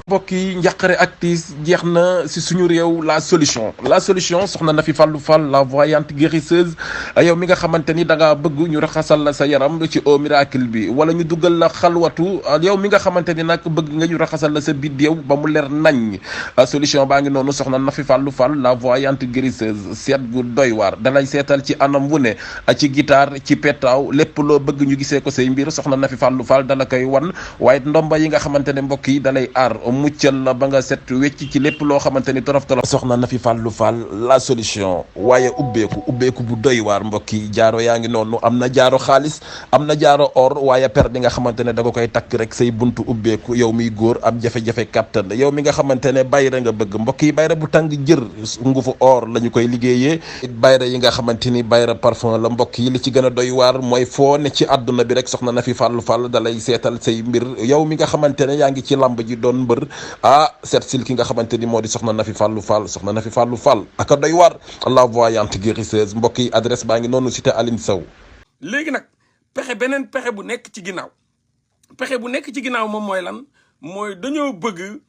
mbokk yi njàqare ak tiis jeex na si suñu réew la solution soxna Nafi Fallou Fall la voyante guérisseuse yow mi nga xamante ni da nga bëgg ñu raxasal la sa yaram ci eau miracle bi wala ñu duggal la xalwatu yow mi nga xamante ni nag bëgg nga ñu raxasal la sa biddéew ba mu leer nañ solution baa ngi noonu soxna Nafi Fallou Fall la voyante guérisseuse seet gu doy waar dalay seetal ci anam wu ne ci guitare ci petaaw lépp loo bëgg ñu gisee ko say mbir soxna Nafi Fallou Fall dala koy wan waaye ndomba yi nga xamante ne mbokk yi dalay aar muccal la ba nga set wecc ci lépp loo xamante ni torof torof soxna Nafi Fallou Fall la solution waaye ubbeeku bu doy waar mbokk yi jaaro yaa ngi noonu am na jaaro xaalis am na jaaro or waaye per di nga xamante ne da nga koy takk rek say buntu ubbeeku yow miy góor am jafe-jafe kàttan yow mi nga xamante ne bayra nga bëgg mbokk yi bayra bu tàng jër ngufu or la ñu koy liggéeyee bayra yi nga xamante ni bayra parfum la mbokk yi li ci gën a doy waar mooy foo ne ci àdduna bi rek soxna Nafi Fallou Fall dalay seetal say mbir yow mi nga xamante ne yaa ngi ci lamb ji doon mbër seet sil ki nga xamante ni moo di soxna Nafi Fallou Fall soxna Nafi Fallou Fall aka doy waar la voyante guérisseuse mbokk yi adresse baa ngi noonu cité Aline Sow. léegi nag beneen pexe bu nekk ci ginnaaw moom mooy lan mooy dañoo bëgg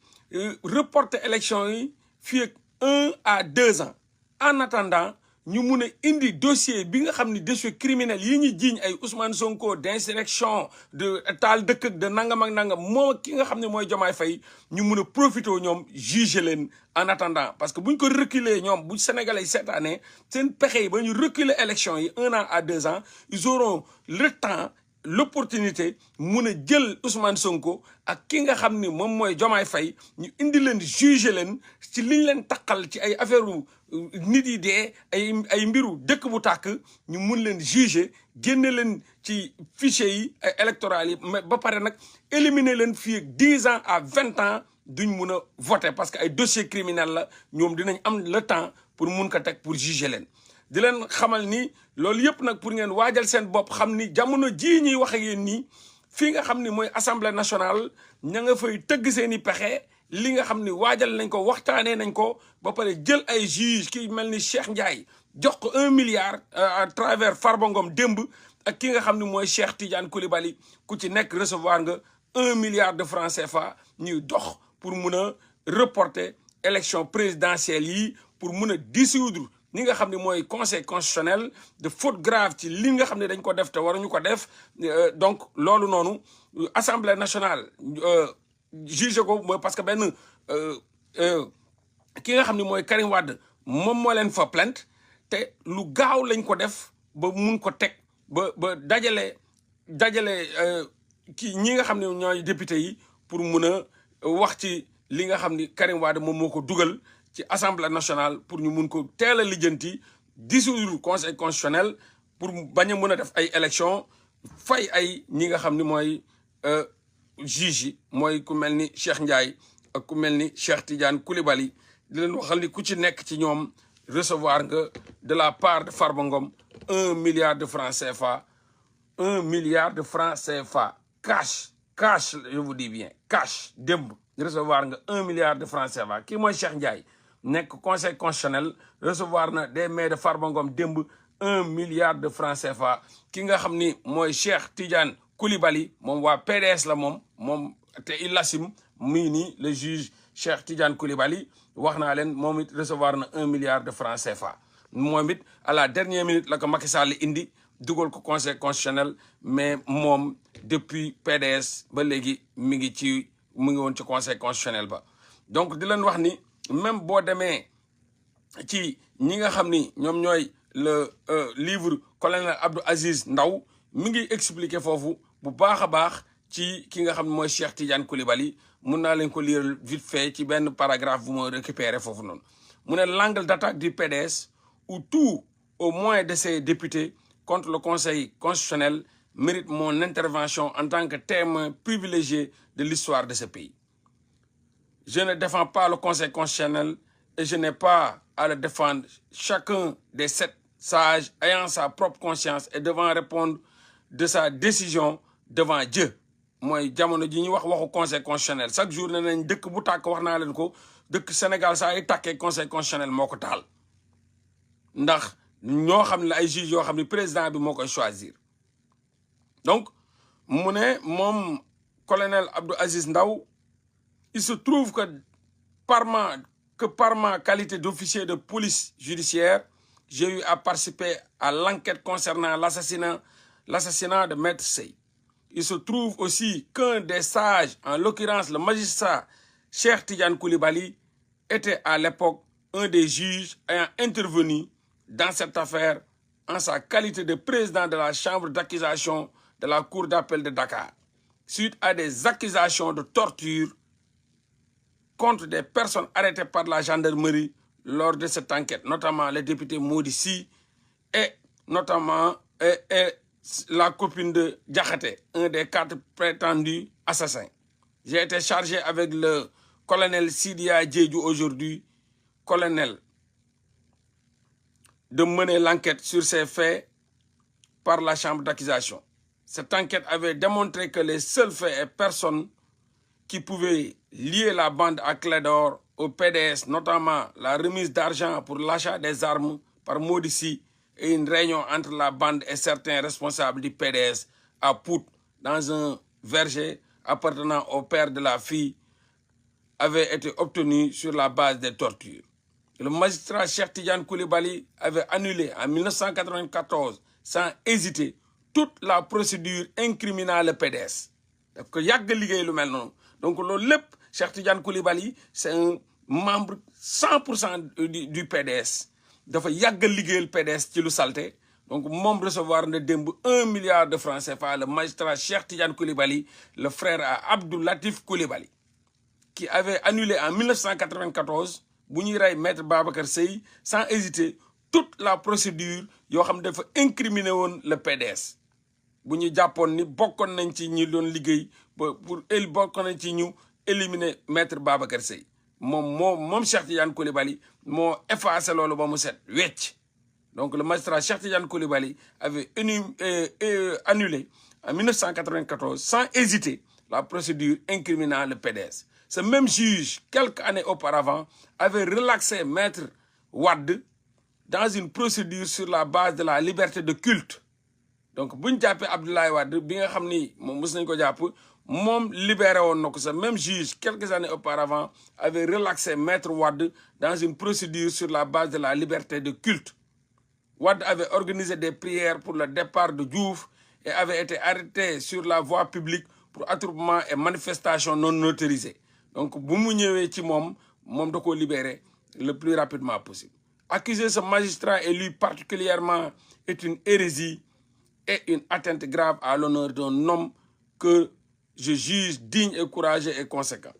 reporter élection yi fii ak 1 à 2 ans en attendant ñu mun a indi dossier bi nga xam ni dossier criminel yi ñuy jiiñ ay Ousmane Sonko d'insurrection de taal dëkk ak de nangam ak nangam moo ki nga xam ne mooy Diomaye Faye ñu mun a profité ñoom juger leen en attendant parce que buñ ko reculer ñoom bu Sénégalais yi cette année seen pexe yi ba ñu reculer élection yi 1 an à 2 ans ils auront le temps l'opportunité mun a jël Ousmane Sonko ak ki nga xam ni moom mooy Diomaye Faye ñu indi leen juger leen ci liñ leen taqal ci ay affaire nit yi dee ay mbiru dëkk bu tàkk ñu mun leen juger génne leen ci fichier yi électoral yi mais ba pare nag éliminer leen fii ak 10 ans à 20 ans duñ mun a voter parce que ay dossier criminel la ñoom dinañ am le temps pour mun ko teg pour juger leen di leen xamal ni loolu yëpp nag pour ngeen waajal seen bopp xam ni jamono jii ñuy wax ak yéen nii fii nga xam ni mooy assemblée nationale ña nga fay tëgg seen i pexe li nga xam ni waajal nañ ko waxtaanee nañ ko ba pare jël ay juge ki mel ni Cheikh Ndiaye jox ko 1 milliard à travers Farba Ngom démb ak ki nga xam ni mooy Cheikh Tidiane Coulibaly ku ci nekk recevoir nga 1 milliard de francs CFA ñuy dox pour mun a reporter élection présidentielle yi pour mun a dissoudre ni nga xam ne mooy conseil constitutionnel de faute grave ci li nga xam ne dañ ko def te waruñu ko def donc loolu noonu assemblée nationale juge ko mooy parce que benn ki nga xam ne mooy Karim Wade moom moo leen fa plainte te lu gaaw lañ ko def ba mun ko teg ba dajale ki ñi nga xam ne ñooy député yi pour mun a wax ci li nga xam ni Karim Wade moom moo ko dugal ci assemblée nationale pour ñu mun ko teel a lijjanti dissoudre conseil constitutionnel pour bañ a mën a def ay élection fay ay ñi nga xam ni mooy juge yi mooy ku mel ni Cheikh Ndiaye ak ku mel ni Cheikh Tidiane Coulibaly di leen waxal ni ku ci nekk ci ñoom recevoir nga de la part de Farba Ngom 1 milliard de francs CFA 1 milliard de francs CFA cash je vous dis bien cash démb recevoir nga 1 milliard de francs CFA kii mooy Cheikh Ndiaye nekk conseil constitutionnel recevoir na des mails de Farba Ngom démb 1 milliard de francs CFA ki nga xam ni mooy Cheikh Tidiane Coulibaly moom waa PDS la moom te il assume muy nii le juge Cheikh Tidiane Coulibaly wax naa leen moom it recevoir na 1 milliard de francs CFA moom it à la dernière minute la ko Macky Sall indi dugal ko conseil constitutionnel mais moom depuis PDS ba léegi mu ngi woon ci conseil constitutionnel ba donc di leen wax ni même boo demee ci ñi nga xam ni ñoom ñooy le livre colonel Abdou Aziz Ndaw mi ngi expliquer foofu bu baax a baax ci ki nga xam ne mooy Cheikh Tidiane Coulibaly mun naa leen ko lire vite fait ci benn paragraphe bu ma récupérer foofu noonu mu ne l'angle d'attaque du PDS ou tout au moins de ses députés contre le conseil constitutionnel mérite mon intervention en tant que témoin privilégié de l'histoire de ce pays. Je ne défends pas le conseil constitutionnel et je n'ai pas à le défendre. Chacun des 7 sages ayant sa propre conscience et devant répondre de sa décision devant Dieu. mooy jamono ji ñu waxu conseil constitutionnel chaque jour ne nañ dëkk bu tàkk wax naa leen ko dëkk Sénégal saa yi tàkkee conseil constitutionnel moo ko taal ndax ñoo xam ne ay juges yoo xam ne président bi moo koy choisir donc mu ne moom colonel Abdou Aziz Ndaw Il se trouve que par ma qualité d'officier de police judiciaire, j'ai eu à participer à l'enquête concernant l'assassinat de Maître Sey. Il se trouve aussi qu'un des sages, en l'occurrence le magistrat Cheikh Tidiane Koulibaly, était à l'époque un des juges ayant intervenu dans cette affaire en sa qualité de président de la chambre d'accusation de la cour d'appel de Dakar, suite à des accusations de torture contre des personnes arrêtées par la gendarmerie lors de cette enquête, notamment le député Mody Sy et notamment la copine de Diakhaté, un des 4 prétendus assassins. J'ai été chargé avec le colonel Sidia Diédhiou, aujourd'hui colonel, de mener l'enquête sur ces faits par la chambre d'accusation. Cette enquête avait démontré que les seuls faits et personnes qui pouvaient lier la bande à Clédor au PDS, notamment la remise d'argent pour l'achat des armes par Mody Sy et une réunion entre la bande et certains responsables du PDS à Pout, dans un verger appartenant au père de la fille, avait été obtenue sur la base des tortures. Le magistrat Cheikh Tidiane Koulibaly avait annulé en 1994, sans hésiter, toute la procédure incriminant le PDS. daf ko yàgg liggéey lu mel noonu. Donc loolu lépp Cheikh Tidiane Koulibaly c'est un membre 100% du PDS. dafa yàgg liggéeyal PDS ci lu salté. Donc moom recevoir na démb 1 milliard de francs CFA le magistrat Cheikh Tidiane Koulibaly, le frère à Abdou Latif Koulibaly, qui avait annulé en 1994 bu ñuy rey maître Babacar Seye sans hésiter toute la procédure yoo xam dafa incriminer woon le PDS. bu ñu jàppoon ni bokkoon nañ ci ñi doon liggéey pour bokkoon nañ ci ñu éliminer maître Babacar Seye. moom Cheikh Tidiane Koulibaly moo effacé loolu ba mu set wecc. Donc le magistrat Cheikh Tidiane Koulibaly avait annulé en 1994 sans hésiter la procédure incriminant le PDS. Ce même juge, quelques années auparavant, avait relaxé Maître Wade dans une procédure sur la base de la liberté de culte. Donc bu ñu jàppee Abdoulaye Wade bi nga xam ni moom mës nañ ko jàpp moom libéré woon na ko. Ce même juge, quelques années auparavant, avait relaxé Maître Wade dans une procédure sur la base de la liberté de culte. Wade avait organisé des prières pour le départ de Diouf et avait été arrêté sur la voie publique pour attroupement et manifestation non autorisée. Donc bu mu ñëwee ci moom da ko libérer le plus rapidement possible. Accuser ce magistrat élu particulièrement est une hérésie et une atteinte grave à l'honneur d'un homme que je juge digne et courageux et conséquent.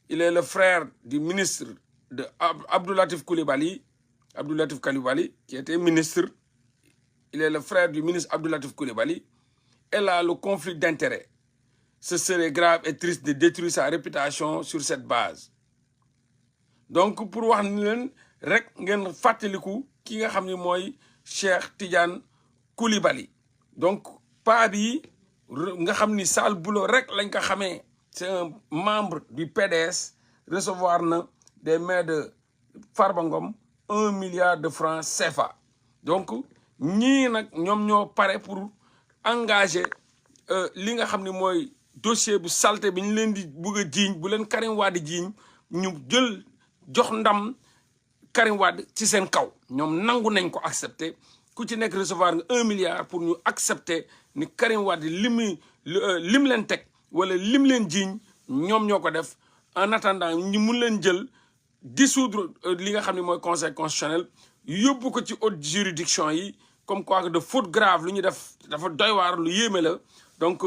Il est le frère du ministre de Abdou Latif Koulibaly, qui était ministre. Il est le frère du ministre Abdou Latif Koulibaly. Et là, le conflit d'intérêts. Ce serait grave et triste de détruire sa réputation sur cette base. Donc pour wax ni leen rek ngeen fàttaliku ki nga xam ni mooy Cheikh Tidiane Koulibaly. Donc pa bi nga xam ni sale boulot rek lañ ko xamee, c'est un membre du PDS, recevoir na des mains de Farba Ngom 1 milliard de francs CFA. Donc ñii nag ñoom ñoo pare pour engager li nga xam ni mooy dossier bu salté bi ñu leen di bëgg a jiiñ bu leen Karim Wade jiiñ ñu jël jox ndam Karim Wade ci seen kaw. ñoom nangu nañ ko accepter ku ci nekk recevoir nga 1 milliard pour ñu accepter ni Karim Wade lim leen teg wala lim leen jiiñ ñoom ñoo ko def. En attendant ñu mun leen jël dissoudre li nga xam ne mooy conseil constitutionnel yóbbu ko ci haute juridiction yi comme quoi de faute grave lu ñu def dafa doy waar lu yéeme la. Donc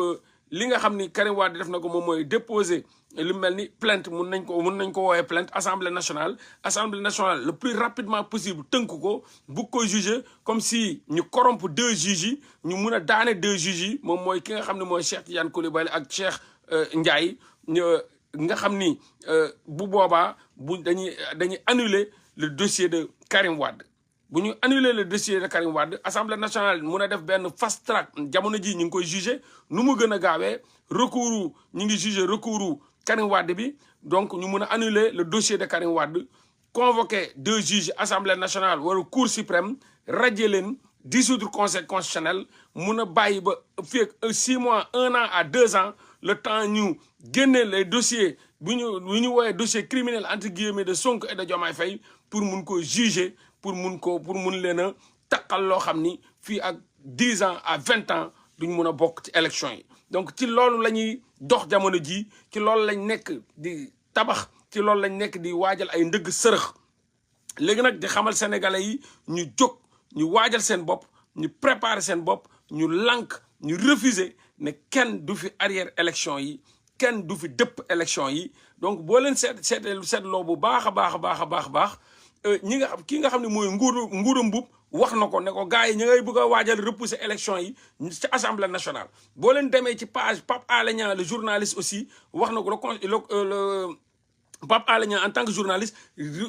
li nga xam ni Karim Wade def na ko moom mooy déposer lu mel ni plainte mun nañ ko woowee plainte assemblée nationale le plus rapidement possible tënk ko bu ko juger comme si ñu corrompre 2 juges yi ñu mun a daane 2 juges yi moom mooy ki nga xam ne mooy Cheikh Tidiane Koulibaly ak Cheikh Ndiaye nga xam ni bu boobaa dañuy annuler le dossier de Karim Wade. bu ñu annuler le dossier de Karim Wade assemblée nationale mun a def benn fast track jamono ji ñu ngi koy juger nu mu gën a gaawee recours ñu ngi juger recours Karim Wade bi. Donc ñu mun a annuler le dossier de Karim Wade, convoquer 2 juges assemblée nationale wala cour suprême radier leen dissoudre conseil constitutionnel mun a bàyyi ba fii ak 6 mois 1 an à 2 ans le temps ñu génne les dossiers bu ñu woowee dossier criminel entre guillemets de Sonko et de Diomaye Faye pour mun ko juger pour mun leen a taqal loo xam ni fii ak 10 ans à 20 ans duñ mun a bokk ci élection yi. donc ci loolu la ñuy dox jamono ji ci loolu lañ nekk di tabax ci loolu lañ nekk di waajal ay ndëgg sërëx léegi nag di xamal sénégalais yi ñu jóg ñu waajal seen bopp ñu préparer seen bopp ñu lànk ñu refuser ne kenn du fi arrière élection yi kenn du fi dëpp élection yi. donc boo leen seetloo bu baax a baax ñi nga xam kii nga xam ne mooy nguuru mbub wax na ko ne ko gars yi ñi ngay bëgg a waajal repousser élection yi ci assemblée nationale. boo leen demee ci page Pape Alé Niang le journaliste aussi wax na ko le Pape Alé Niang en tant que journaliste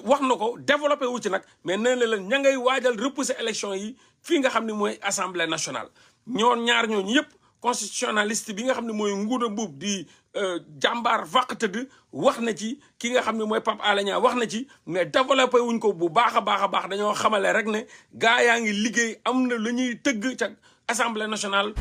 wax na ko développé wu ci nag mais nee na leen ña ngay waajal repousser élection yi fii nga xam ne mooy assemblée nationale. ñooñu yëpp constitutionnaliste bi nga xam ne mooy nguur buub di jàmbaar fàq tëdd wax na ci ki nga xam ne mooy Pape Alé Niang wax na ci mais développé wuñ ko bu baax a baax dañoo xamale rek ne gaa yaa ngi liggéey am na lu ñuy tëgg ca assemblée nationale